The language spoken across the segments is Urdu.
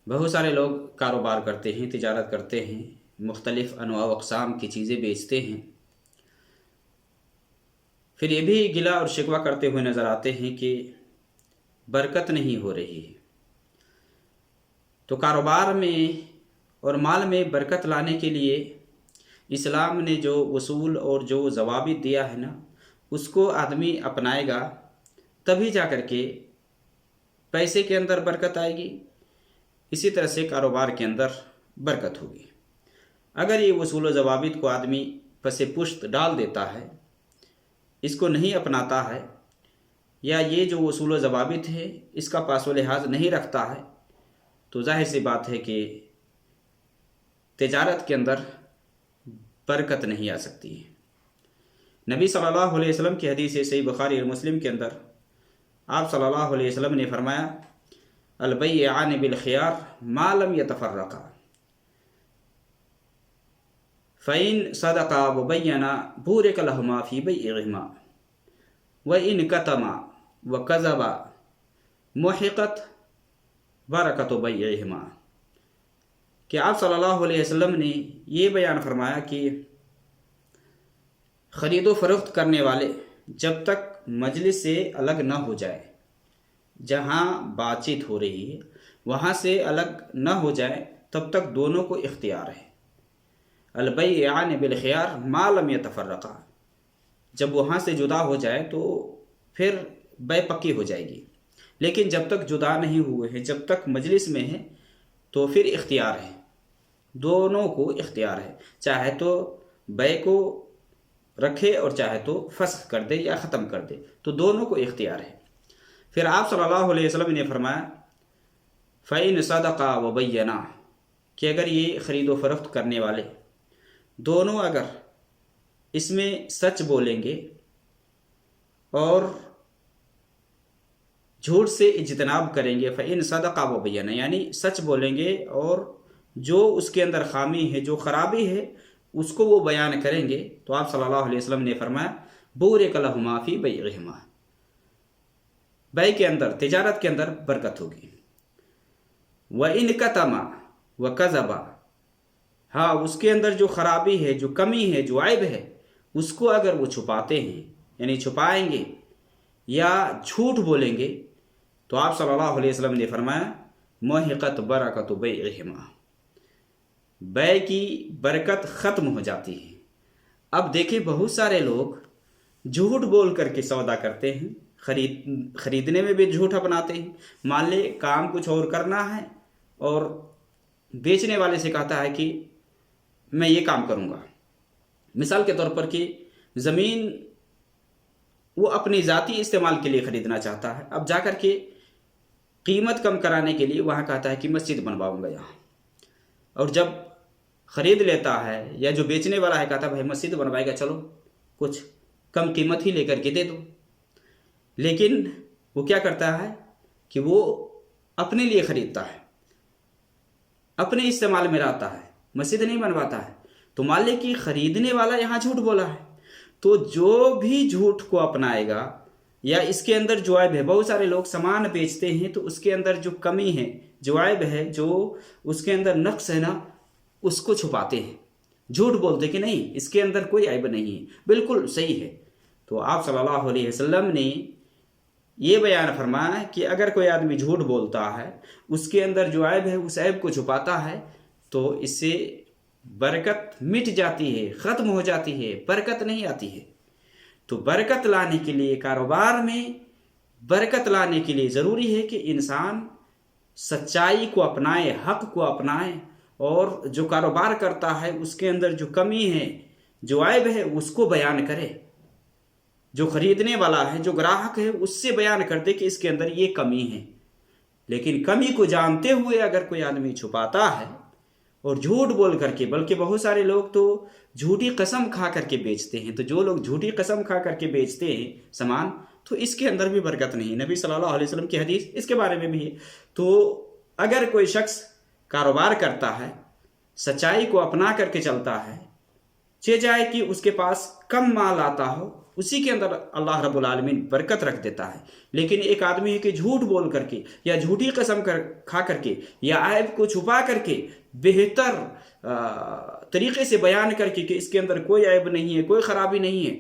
بہت سارے لوگ کاروبار کرتے ہیں، تجارت کرتے ہیں، مختلف انواع و اقسام کی چیزیں بیچتے ہیں، پھر یہ بھی گلہ اور شکوہ کرتے ہوئے نظر آتے ہیں کہ برکت نہیں ہو رہی ہے۔ تو کاروبار میں اور مال میں برکت لانے کے لیے اسلام نے جو اصول اور جو ضوابط دیا ہے نا، اس کو آدمی اپنائے گا تبھی جا کر کے پیسے کے اندر برکت آئے گی، اسی طرح سے کاروبار کے اندر برکت ہوگی۔ اگر یہ اصول و ضوابط کو آدمی پس پشت ڈال دیتا ہے، اس کو نہیں اپناتا ہے، یا یہ جو اصول و ضوابط ہے اس کا پاس و لحاظ نہیں رکھتا ہے، تو ظاہر سی بات ہے کہ تجارت کے اندر برکت نہیں آ سکتی ہے۔ نبی صلی اللہ علیہ وسلم کی حدیث ہے صحیح بخاری اور مسلم کے اندر، آپ صلی اللہ علیہ وسلم نے فرمایا البیعان بالخیار ما لم یتفرقا فإن صدقا وبینا بورک لہما فی بیعہما وإن کتما وکذبا محقت برکت بیعہما، کہ آپ صلی اللہ علیہ وسلم نے یہ بیان فرمایا کہ خرید و فروخت کرنے والے جب تک مجلس سے الگ نہ ہو جائے، جہاں بات چیت ہو رہی ہے وہاں سے الگ نہ ہو جائے، تب تک دونوں کو اختیار ہے۔ البیعان بالخیار ما لم یتفرقا، جب وہاں سے جدا ہو جائے تو پھر بے پکی ہو جائے گی، لیکن جب تک جدا نہیں ہوئے ہیں، جب تک مجلس میں ہیں، تو پھر اختیار ہے، دونوں کو اختیار ہے، چاہے تو بے کو رکھے اور چاہے تو فسخ کر دے یا ختم کر دے، تو دونوں کو اختیار ہے۔ پھر آپ صلی اللہ علیہ وسلم نے فرمایا فَإِنْ صَدَقَا وَبَيَّنَا، کہ اگر یہ خرید و فروخت کرنے والے دونوں اگر اس میں سچ بولیں گے اور جھوٹ سے اجتناب کریں گے، فَإِنْ صَدَقَا وَبَيَّنَا، یعنی سچ بولیں گے اور جو اس کے اندر خامی ہے، جو خرابی ہے، اس کو وہ بیان کریں گے، تو آپ صلی اللہ علیہ وسلم نے فرمایا بورک لہما فی بیعہما، بے کے اندر، تجارت کے اندر برکت ہوگی۔ وَإِنْ كَتَمَا وَكَذَبَا، ہاں اس کے اندر جو خرابی ہے، جو کمی ہے، جو عیب ہے، اس کو اگر وہ چھپاتے ہیں، یعنی چھپائیں گے یا جھوٹ بولیں گے، تو آپ صلی اللہ علیہ وسلم نے فرمایا محقت برکت بیعہما، بے کی برکت ختم ہو جاتی ہے۔ اب دیکھیں بہت سارے لوگ جھوٹ بول کر کے سودا کرتے ہیں، خریدنے میں بھی جھوٹ اپناتے ہیں، مان لے کام کچھ اور کرنا ہے اور بیچنے والے سے کہتا ہے کہ میں یہ کام کروں گا، مثال کے طور پر کہ زمین وہ اپنی ذاتی استعمال کے لیے خریدنا چاہتا ہے، اب جا کر کے قیمت کم کرانے کے لیے وہاں کہتا ہے کہ مسجد بنواؤں گا یہاں، اور جب خرید لیتا ہے یا جو بیچنے والا ہے کہتا ہے بھائی مسجد بنوائے گا، چلو کچھ کم قیمت ہی لے کر کے دے دو، لیکن وہ کیا کرتا ہے کہ وہ اپنے لیے خریدتا ہے، اپنے استعمال میں لاتا ہے، مسجد نہیں بنواتا ہے، تو مان لے کہ خریدنے والا یہاں جھوٹ بولا ہے، تو جو بھی جھوٹ کو اپنائے گا یا اس کے اندر جو عیب ہے، بہت سارے لوگ سامان بیچتے ہیں تو اس کے اندر جو کمی ہے، جو عیب ہے، جو اس کے اندر نقص ہے نا، اس کو چھپاتے ہیں، جھوٹ بولتے کہ نہیں اس کے اندر کوئی عیب نہیں ہے، بالکل صحیح ہے۔ تو آپ صلی اللہ علیہ وسلم نے یہ بیان فرمایا کہ اگر کوئی آدمی جھوٹ بولتا ہے، اس کے اندر جو عیب ہے اس عیب کو چھپاتا ہے، تو اس سے برکت مٹ جاتی ہے، ختم ہو جاتی ہے، برکت نہیں آتی ہے۔ تو برکت لانے کے لیے، کاروبار میں برکت لانے کے لیے ضروری ہے کہ انسان سچائی کو اپنائے، حق کو اپنائے، اور جو کاروبار کرتا ہے اس کے اندر جو کمی ہے، جو عیب ہے، اس کو بیان کرے، جو خریدنے والا ہے، جو گراہک ہے، اس سے بیان کر دے کہ اس کے اندر یہ کمی ہے۔ لیکن کمی کو جانتے ہوئے اگر کوئی آدمی چھپاتا ہے اور جھوٹ بول کر کے، بلکہ بہت سارے لوگ تو جھوٹی قسم کھا کر کے بیچتے ہیں، تو جو لوگ جھوٹی قسم کھا کر کے بیچتے ہیں سامان، تو اس کے اندر بھی برکت نہیں۔ نبی صلی اللہ علیہ وسلم کی حدیث اس کے بارے میں بھی ہے۔ تو اگر کوئی شخص کاروبار کرتا ہے، سچائی کو اپنا کر کے چلتا ہے، چہ جائے کہ اس کے پاس کم مال آتا ہو اسی کے اندر اللہ رب العالمین برکت رکھ دیتا ہے۔ لیکن ایک آدمی ہے کہ جھوٹ بول کر کے یا جھوٹی قسم کھا کر کے یا عیب کو چھپا کر کے بہتر طریقے سے بیان کر کے کہ اس کے اندر کوئی عیب نہیں ہے، کوئی خرابی نہیں ہے،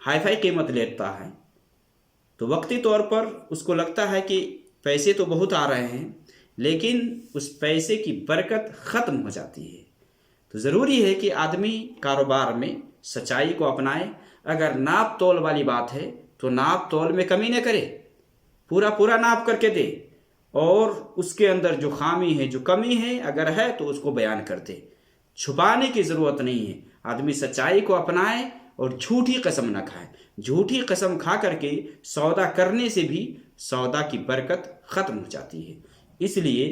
ہائی فائی قیمت لیتا ہے، تو وقتی طور پر اس کو لگتا ہے کہ پیسے تو بہت آ رہے ہیں لیکن اس پیسے کی برکت ختم ہو جاتی ہے۔ تو ضروری ہے کہ آدمی کاروبار میں سچائی کو اپنائے۔ اگر ناپ تول والی بات ہے تو ناپ تول میں کمی نہ کرے، پورا ناپ کر کے دے، اور اس کے اندر جو خامی ہے، جو کمی ہے اگر ہے تو اس کو بیان کر دے۔ چھپانے کی ضرورت نہیں ہے، آدمی سچائی کو اپنائے اور جھوٹی قسم نہ کھائے۔ جھوٹی قسم کھا کر کے سودا کرنے سے بھی سودا کی برکت ختم ہو جاتی ہے۔ اس لیے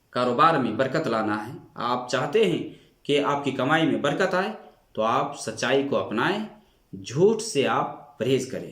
کاروبار میں برکت لانا ہے، آپ چاہتے ہیں کہ آپ کی کمائی میں برکت آئے تو آپ سچائی کو اپنائیں، جھوٹ سے آپ پرہیز کریں۔